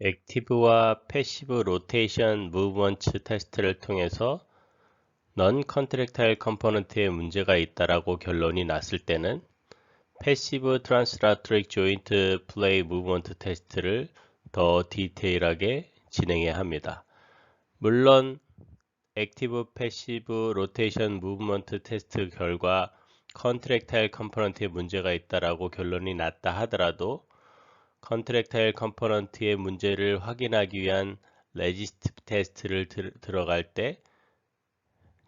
액티브와 패시브 로테이션 무브먼트 테스트를 통해서 넌 컨트랙타일 컴포넌트에 문제가 있다라고 결론이 났을 때는 패시브 트랜스라토릭 조인트 플레이 무브먼트 테스트를 더 디테일하게 진행해야 합니다. 물론 액티브 패시브 로테이션 무브먼트 테스트 결과 컨트랙타일 컴포넌트에 문제가 있다라고 결론이 났다 하더라도 컨트랙타일 컴포넌트의 문제를 확인하기 위한 레지스티브 테스트를 들어갈 때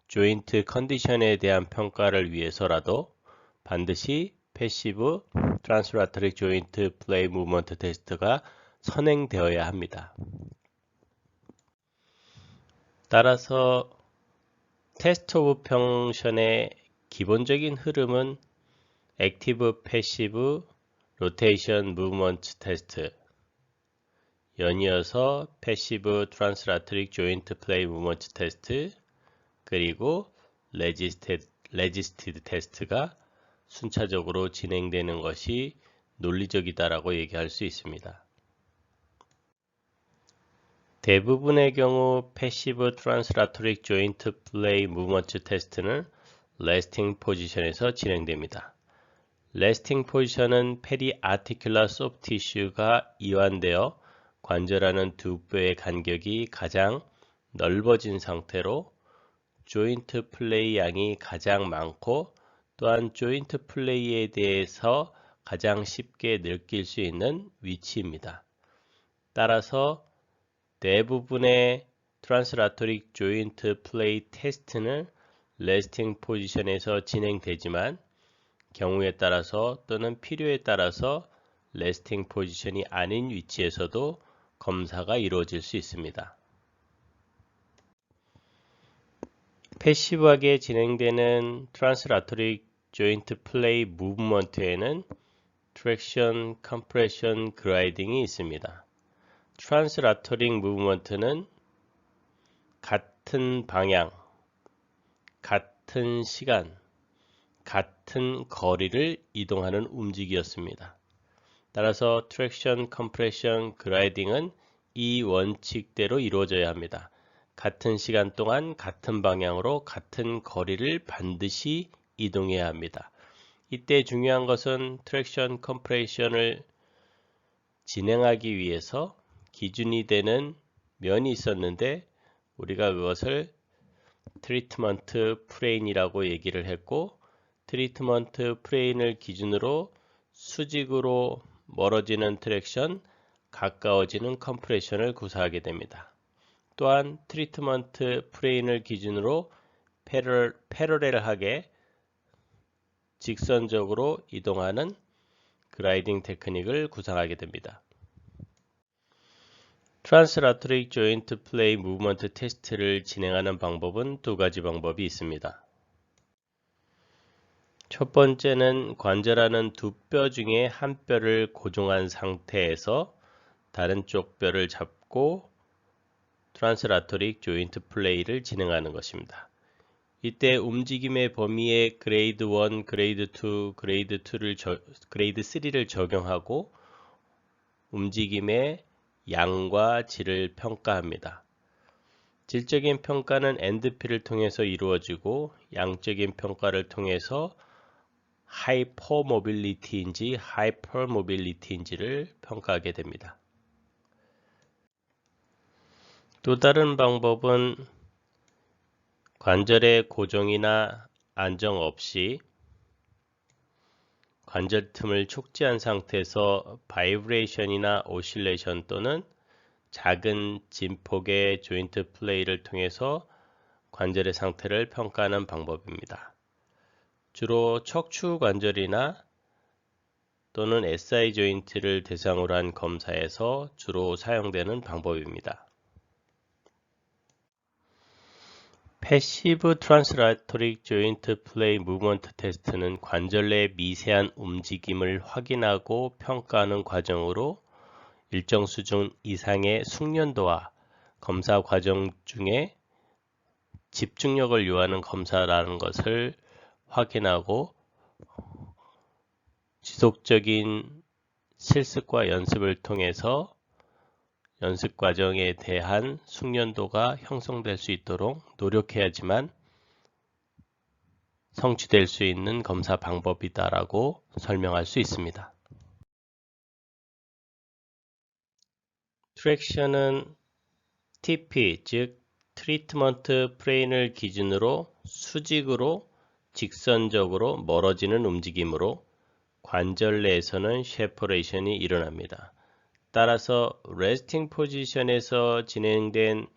조인트 컨디션에 대한 평가를 위해서라도 반드시 패시브 트랜스라토릭 조인트 플레이 무브먼트 테스트가 선행되어야 합니다. 따라서 테스트 오브 펑션의 기본적인 흐름은 액티브 패시브 로테이션 무브먼트 테스트 연이어서 패시브 트랜스라토릭 조인트 플레이 무브먼트 테스트 그리고 레지스티드 테스트가 순차적으로 진행되는 것이 논리적이다라고 얘기할 수 있습니다. 대부분의 경우 패시브 트랜스라토릭 조인트 플레이 무브먼트 테스트는 레스팅 포지션에서 진행됩니다. 레스팅 포지션은 페리 아티큘러 소프트 티슈가 이완되어 관절하는 두 뼈의 간격이 가장 넓어진 상태로 조인트 플레이 양이 가장 많고 또한 조인트 플레이에 대해서 가장 쉽게 느낄 수 있는 위치입니다. 따라서 대부분의 트랜스라토릭 조인트 플레이 테스트는 레스팅 포지션에서 진행되지만 경우에 따라서 또는 필요에 따라서 레스팅 포지션이 아닌 위치에서도 검사가 이루어질 수 있습니다. 패시브하게 진행되는 트랜스라토릭 조인트 플레이 무브먼트에는 트랙션, 컴프레션, 그라이딩이 있습니다. 트랜스라토릭 무브먼트는 같은 방향, 같은 시간, 같은 거리를 이동하는 움직이었습니다. 따라서 트랙션, 컴프레션, 그라이딩은 이 원칙대로 이루어져야 합니다. 같은 시간 동안 같은 방향으로 같은 거리를 반드시 이동해야 합니다. 이때 중요한 것은 트랙션, 컴프레션을 진행하기 위해서 기준이 되는 면이 있었는데 우리가 그것을 트리트먼트 프레인이라고 얘기를 했고 트리트먼트 프레인을 기준으로 수직으로 멀어지는 트랙션, 가까워지는 컴프레션을 구사하게 됩니다. 또한 트리트먼트 프레인을 기준으로 패러렐하게 직선적으로 이동하는 그라이딩 테크닉을 구상하게 됩니다. 트랜스라토릭 조인트 플레이 무브먼트 테스트를 진행하는 방법은 두 가지 방법이 있습니다. 첫 번째는 관절하는 두 뼈 중에 한 뼈를 고정한 상태에서 다른 쪽 뼈를 잡고 트랜스라토릭 조인트 플레이를 진행하는 것입니다. 이때 움직임의 범위에 그레이드 1, 그레이드 2, 그레이드 3를 적용하고 움직임의 양과 질을 평가합니다. 질적인 평가는 엔드필을 통해서 이루어지고 양적인 평가를 통해서 하이퍼모빌리티인지 하이퍼모빌리티인지를 평가하게 됩니다. 또 다른 방법은 관절의 고정이나 안정 없이 관절 틈을 촉지한 상태에서 바이브레이션이나 오실레이션 또는 작은 진폭의 조인트 플레이를 통해서 관절의 상태를 평가하는 방법입니다. 주로 척추 관절이나 또는 SI 조인트를 대상으로 한 검사에서 주로 사용되는 방법입니다. 패시브 트랜스라토릭 조인트 플레이 무브먼트 테스트는 관절 내 미세한 움직임을 확인하고 평가하는 과정으로 일정 수준 이상의 숙련도와 검사 과정 중에 집중력을 요하는 검사라는 것을 확인하고 지속적인 실습과 연습을 통해서 연습 과정에 대한 숙련도가 형성될 수 있도록 노력해야지만 성취될 수 있는 검사 방법이다라고 설명할 수 있습니다. 트랙션은 TP, 즉 트리트먼트 플레인을 기준으로 수직으로 직선적으로 멀어지는 움직임으로 관절 내에서는 세퍼레이션이 일어납니다. 따라서 레스팅 포지션에서 진행된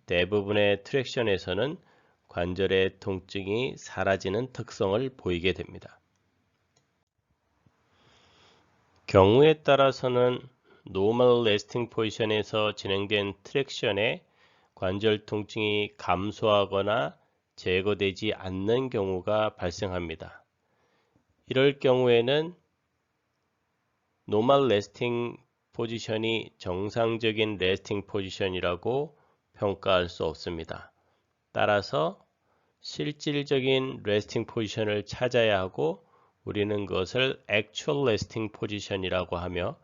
대부분의 트랙션에서는 관절의 통증이 사라지는 특성을 보이게 됩니다. 경우에 따라서는 노멀 레스팅 포지션에서 진행된 트랙션에 관절 통증이 감소하거나 제거되지 않는 경우가 발생합니다. 이럴 경우에는 노멀 레스팅 포지션이 정상적인 레스팅 포지션이라고 평가할 수 없습니다. 따라서 실질적인 레스팅 포지션을 찾아야 하고 우리는 그것을 actual resting position이라고 하며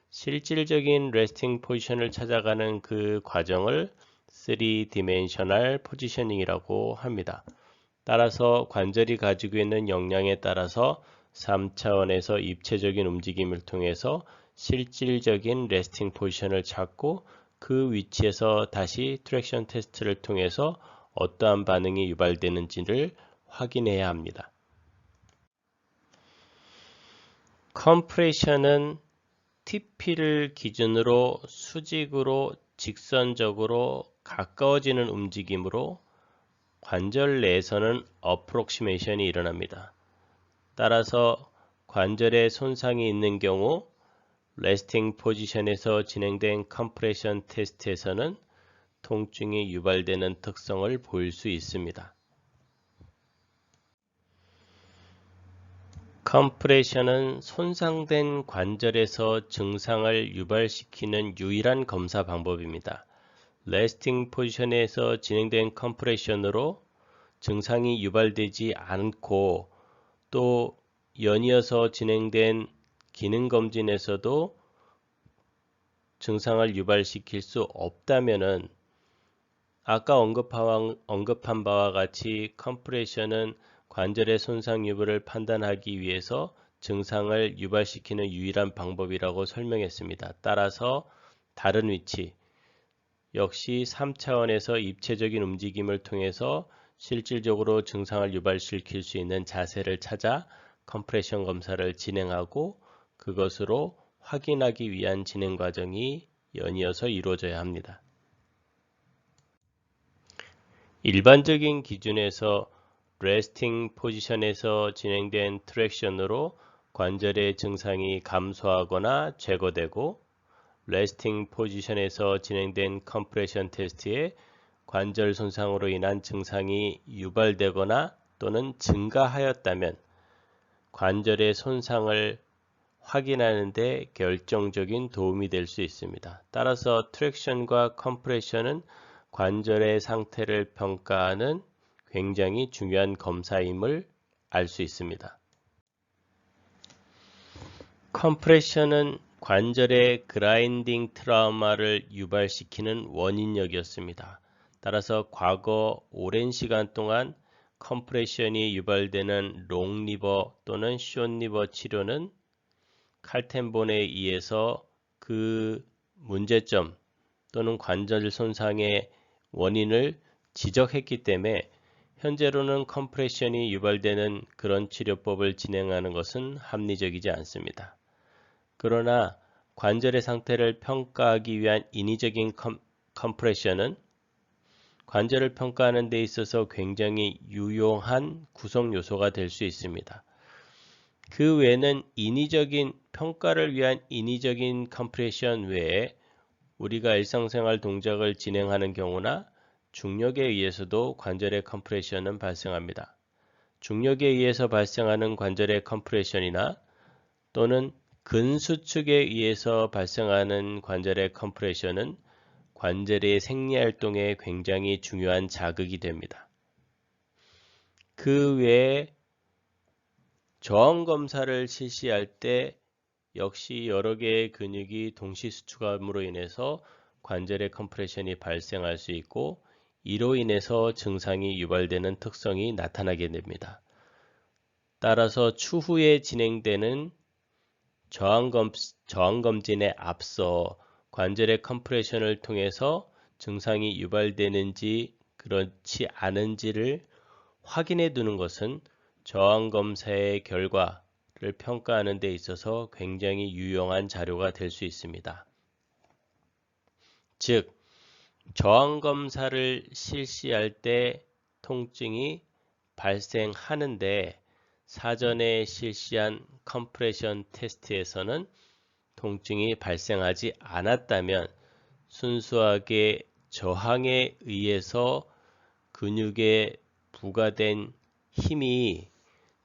실질적인 레스팅 포지션을 찾아가는 그 과정을 3dimensional positioning이라고 합니다. 따라서 관절이 가지고 있는 역량에 따라서 3차원에서 입체적인 움직임을 통해서 실질적인 레스팅 포지션을 찾고 그 위치에서 다시 트랙션 테스트를 통해서 어떠한 반응이 유발되는지를 확인해야 합니다. 컴프레션은 TP를 기준으로 수직으로 직선적으로 가까워지는 움직임으로 관절 내에서는 어프록시메이션이 일어납니다. 따라서 관절에 손상이 있는 경우 레스팅 포지션에서 진행된 컴프레션 테스트에서는 통증이 유발되는 특성을 보일 수 있습니다. 컴프레션은 손상된 관절에서 증상을 유발시키는 유일한 검사 방법입니다. 레스팅 포지션에서 진행된 컴프레션으로 증상이 유발되지 않고 또 연이어서 진행된 기능검진에서도 증상을 유발시킬 수 없다면은 아까 언급한 바와 같이 컴프레션은 관절의 손상 여부를 판단하기 위해서 증상을 유발시키는 유일한 방법이라고 설명했습니다. 따라서 다른 위치, 역시 3차원에서 입체적인 움직임을 통해서 실질적으로 증상을 유발시킬 수 있는 자세를 찾아 컴프레션 검사를 진행하고 그것으로 확인하기 위한 진행 과정이 연이어서 이루어져야 합니다. 일반적인 기준에서 레스팅 포지션에서 진행된 트랙션으로 관절의 증상이 감소하거나 제거되고 레스팅 포지션에서 진행된 컴프레션 테스트에 관절 손상으로 인한 증상이 유발되거나 또는 증가하였다면 관절의 손상을 확인하는 데 결정적인 도움이 될 수 있습니다. 따라서 트랙션과 컴프레션은 관절의 상태를 평가하는 굉장히 중요한 검사임을 알 수 있습니다. 컴프레션은 관절의 그라인딩 트라우마를 유발시키는 원인력이었습니다. 따라서 과거 오랜 시간 동안 컴프레션이 유발되는 롱리버 또는 숏리버 치료는 칼텐본에 의해서 그 문제점 또는 관절 손상의 원인을 지적했기 때문에 현재로는 컴프레션이 유발되는 그런 치료법을 진행하는 것은 합리적이지 않습니다. 그러나 관절의 상태를 평가하기 위한 인위적인 컴프레션은 관절을 평가하는 데 있어서 굉장히 유용한 구성 요소가 될 수 있습니다. 그 외에는 인위적인 평가를 위한 인위적인 컴프레션 외에 우리가 일상생활 동작을 진행하는 경우나 중력에 의해서도 관절의 컴프레션은 발생합니다. 중력에 의해서 발생하는 관절의 컴프레션이나 또는 근수축에 의해서 발생하는 관절의 컴프레션은 관절의 생리활동에 굉장히 중요한 자극이 됩니다. 그 외에 저항검사를 실시할 때 역시 여러 개의 근육이 동시 수축함으로 인해서 관절의 컴프레션이 발생할 수 있고 이로 인해서 증상이 유발되는 특성이 나타나게 됩니다. 따라서 추후에 진행되는 저항검진에 앞서 관절의 컴프레션을 통해서 증상이 유발되는지 그렇지 않은지를 확인해 두는 것은 저항검사의 결과를 평가하는 데 있어서 굉장히 유용한 자료가 될 수 있습니다. 즉, 저항검사를 실시할 때 통증이 발생하는데 사전에 실시한 컴프레션 테스트에서는 통증이 발생하지 않았다면 순수하게 저항에 의해서 근육에 부과된 힘이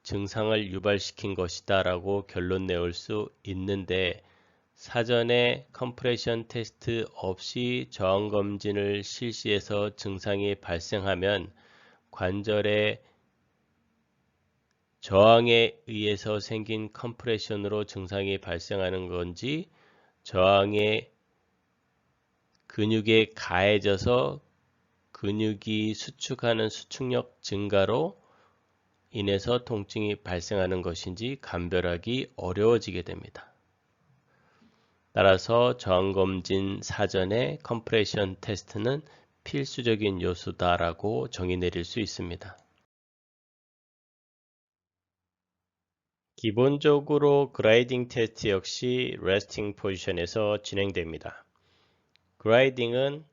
증상을 유발시킨 것이다 라고 결론 내올 수 있는데 사전에 컴프레션 테스트 없이 저항검진을 실시해서 증상이 발생하면 관절의 저항에 의해서 생긴 컴프레션으로 증상이 발생하는 건지 저항의 근육에 가해져서 근육이 수축하는 수축력 증가로 인해서 통증이 발생하는 것인지 감별하기 어려워지게 됩니다. 따라서 저항검진 사전에 컴프레션 테스트는 필수적인 요소다라고 정의 내릴 수 있습니다. 기본적으로 그라이딩 테스트 역시 레스팅 포지션에서 진행됩니다. 그라이딩은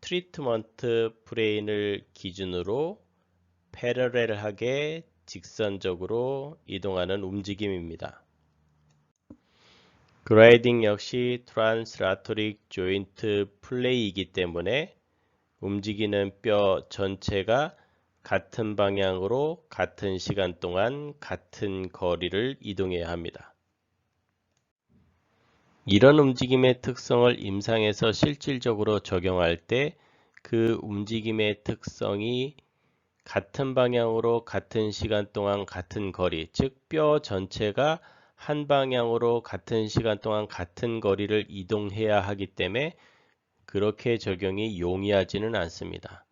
트리트먼트 플레인을 기준으로 패러렐하게 직선적으로 이동하는 움직임입니다. 그라이딩 역시 트랜스라토릭 조인트 플레이이기 때문에 움직이는 뼈 전체가 같은 방향으로 같은 시간 동안 같은 거리를 이동해야 합니다. 이런 움직임의 특성을 임상에서 실질적으로 적용할 때 그 움직임의 특성이 같은 방향으로 같은 시간 동안 같은 거리, 즉 뼈 전체가 한 방향으로 같은 시간 동안 같은 거리를 이동해야 하기 때문에 그렇게 적용이 용이하지는 않습니다.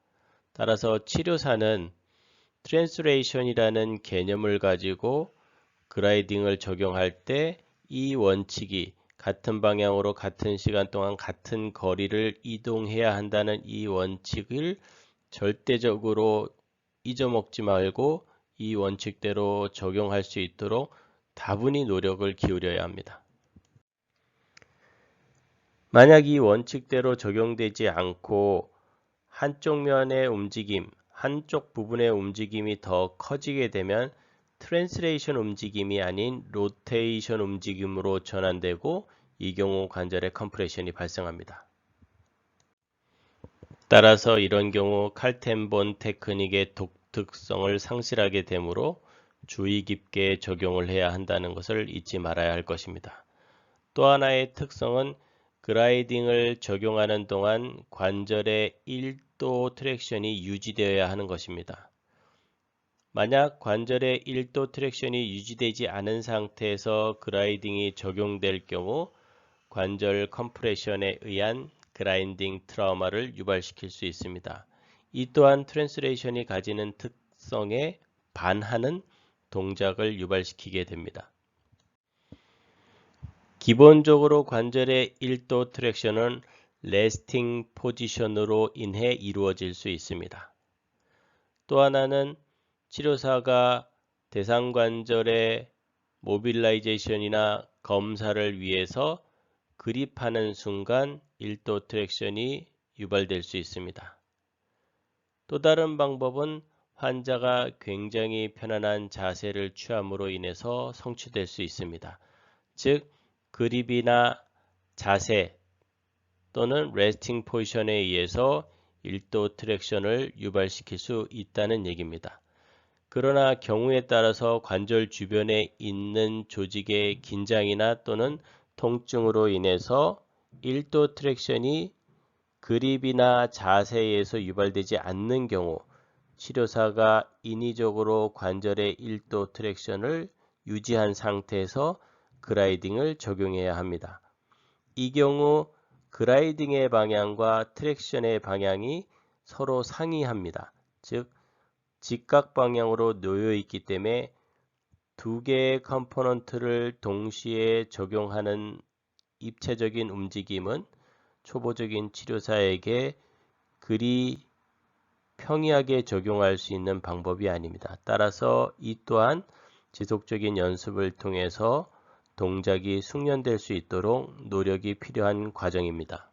따라서 치료사는 트랜스레이션이라는 개념을 가지고 그라이딩을 적용할 때 이 원칙이 같은 방향으로 같은 시간 동안 같은 거리를 이동해야 한다는 이 원칙을 절대적으로 잊어먹지 말고 이 원칙대로 적용할 수 있도록 다분히 노력을 기울여야 합니다. 만약 이 원칙대로 적용되지 않고 한쪽 면의 움직임, 한쪽 부분의 움직임이 더 커지게 되면 트랜스레이션 움직임이 아닌 로테이션 움직임으로 전환되고 이 경우 관절의 컴프레션이 발생합니다. 따라서 이런 경우 칼텐본 테크닉의 독특성을 상실하게 되므로 주의 깊게 적용을 해야 한다는 것을 잊지 말아야 할 것입니다. 또 하나의 특성은 그라이딩을 적용하는 동안 관절의 1도 트랙션이 유지되어야 하는 것입니다. 만약 관절의 1도 트랙션이 유지되지 않은 상태에서 그라이딩이 적용될 경우 관절 컴프레션에 의한 그라인딩 트라우마를 유발시킬 수 있습니다. 이 또한 트랜스레이션이 가지는 특성에 반하는 동작을 유발시키게 됩니다. 기본적으로 관절의 1도 트랙션은 레스팅 포지션으로 인해 이루어질 수 있습니다. 또 하나는 치료사가 대상관절의 모빌라이제이션이나 검사를 위해서 그립하는 순간 1도 트랙션이 유발될 수 있습니다. 또 다른 방법은 환자가 굉장히 편안한 자세를 취함으로 인해서 성취될 수 있습니다. 즉, 그립이나 자세 또는 레스팅 포지션에 의해서 1도 트랙션을 유발시킬 수 있다는 얘기입니다. 그러나 경우에 따라서 관절 주변에 있는 조직의 긴장이나 또는 통증으로 인해서 1도 트랙션이 그립이나 자세에서 유발되지 않는 경우 치료사가 인위적으로 관절의 1도 트랙션을 유지한 상태에서 그라이딩을 적용해야 합니다. 이 경우 그라이딩의 방향과 트랙션의 방향이 서로 상이합니다. 즉 직각 방향으로 놓여 있기 때문에 두 개의 컴포넌트를 동시에 적용하는 입체적인 움직임은 초보적인 치료사에게 그리 평이하게 적용할 수 있는 방법이 아닙니다. 따라서 이 또한 지속적인 연습을 통해서 동작이 숙련될 수 있도록 노력이 필요한 과정입니다.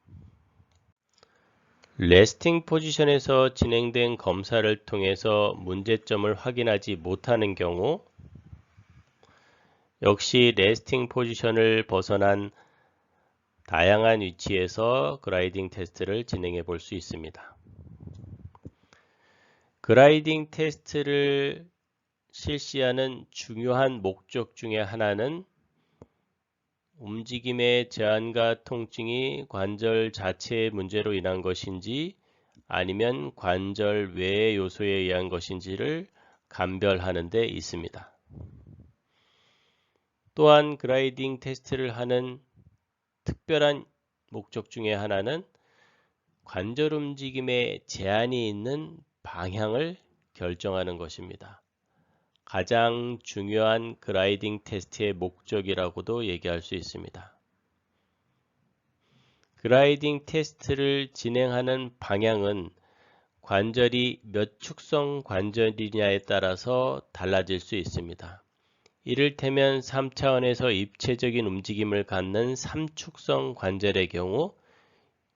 레스팅 포지션에서 진행된 검사를 통해서 문제점을 확인하지 못하는 경우 역시 레스팅 포지션을 벗어난 다양한 위치에서 그라이딩 테스트를 진행해 볼 수 있습니다. 그라이딩 테스트를 실시하는 중요한 목적 중에 하나는 움직임의 제한과 통증이 관절 자체의 문제로 인한 것인지 아니면 관절 외의 요소에 의한 것인지를 감별하는 데 있습니다. 또한 그라이딩 테스트를 하는 특별한 목적 중에 하나는 관절 움직임에 제한이 있는 방향을 결정하는 것입니다. 가장 중요한 그라이딩 테스트의 목적이라고도 얘기할 수 있습니다. 그라이딩 테스트를 진행하는 방향은 관절이 몇 축성 관절이냐에 따라서 달라질 수 있습니다. 이를테면 3차원에서 입체적인 움직임을 갖는 3축성 관절의 경우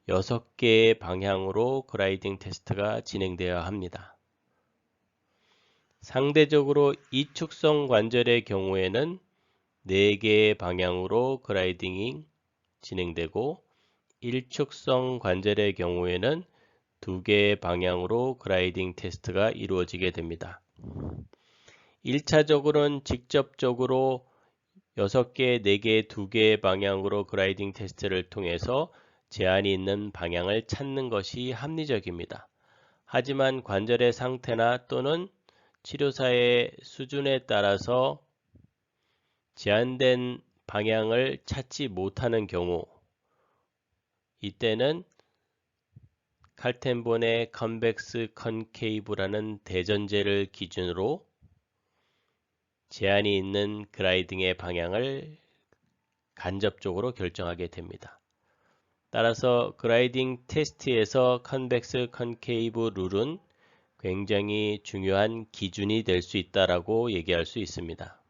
6개의 방향으로 그라이딩 테스트가 진행되어야 합니다. 상대적으로 2축성 관절의 경우에는 4개의 방향으로 그라이딩이 진행되고 1축성 관절의 경우에는 2개의 방향으로 그라이딩 테스트가 이루어지게 됩니다. 1차적으로는 직접적으로 6개, 4개, 2개의 방향으로 그라이딩 테스트를 통해서 제한이 있는 방향을 찾는 것이 합리적입니다. 하지만 관절의 상태나 또는 치료사의 수준에 따라서 제한된 방향을 찾지 못하는 경우 이때는 칼텐본의 컨벡스 컨케이브라는 대전제를 기준으로 제한이 있는 그라이딩의 방향을 간접적으로 결정하게 됩니다. 따라서 그라이딩 테스트에서 컨벡스 컨케이브 룰은 굉장히 중요한 기준이 될 수 있다라고 얘기할 수 있습니다.